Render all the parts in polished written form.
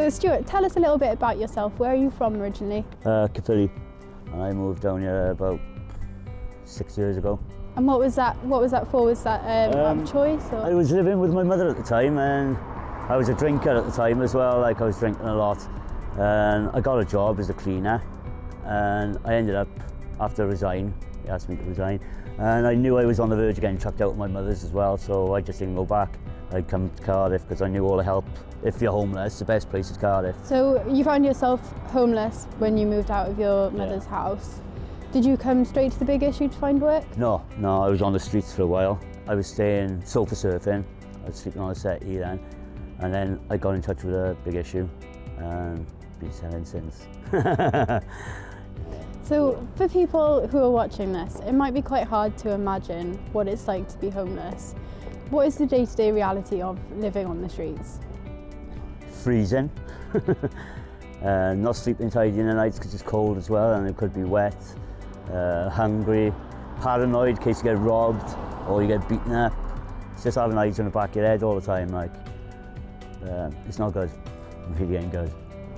So Stuart, tell us a little bit about yourself. Where are you from originally? Cardiff. I moved down here about 6 years ago. And what was that for? Was that out of choice? Or? I was living with my mother at the time, and I was a drinker at the time as well. Like, I was drinking a lot, and I got a job as a cleaner, and I ended up, after I resigned, he asked me to resign, and I knew I was on the verge of getting chucked out of my mother's as well, so I just didn't go back. I'd come to Cardiff because I knew all the help. If you're homeless, the best place is Cardiff. So you found yourself homeless when you moved out of your mother's house. Did you come straight to the big issue to find work? No, I was on the streets for a while. I was staying sofa surfing. I was sleeping on a settee then. And then I got in touch with a big issue and been selling since. So for people who are watching this, it might be quite hard to imagine what it's like to be homeless. What is the day-to-day reality of living on the streets? Freezing. Not sleeping tidy in the nights because it's cold as well, and it could be wet. Hungry, paranoid in case you get robbed or you get beaten up. It's just having eyes on the back of your head all the time. Like, it's not good. It really ain't good.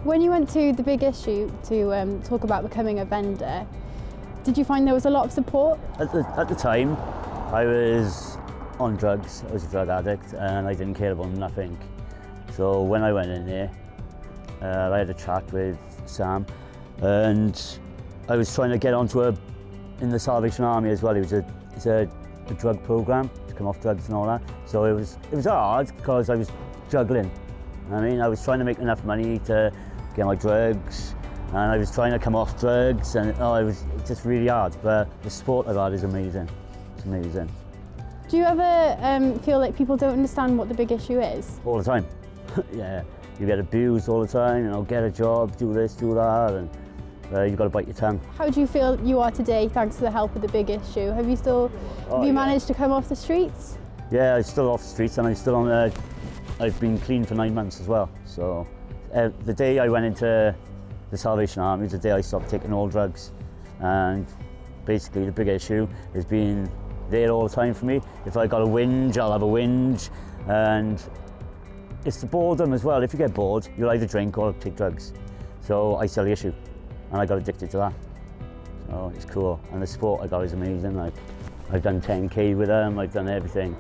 When you went to the big issue to talk about becoming a vendor, did you find there was a lot of support? At the time, I was on drugs. I was a drug addict, and I didn't care about nothing. So when I went in there, I had a chat with Sam, and I was trying to get onto in the Salvation Army as well. It's a drug program to come off drugs and all that. So it was hard because I was juggling. I was trying to make enough money to get my drugs, and I was trying to come off drugs, and it was just really hard. But the support I've had is amazing. It's amazing. Do you ever feel like people don't understand what the big issue is? All the time. Yeah, you get abused all the time. Get a job, do this, do that, and you've got to bite your tongue. How do you feel you are today thanks to the help of the big issue? Have you managed to come off the streets? Yeah, I'm still off the streets, and I'm still on I've been clean for 9 months as well. So the day I went into the Salvation Army was the day I stopped taking all drugs, and basically the big issue has been there all the time for me. If I got a whinge, I'll have a whinge, and it's the boredom as well. If you get bored, you'll either drink or take drugs. So I sell the issue, and I got addicted to that. So it's cool, and the support I got is amazing. Like, I've done 10K with them, I've done everything.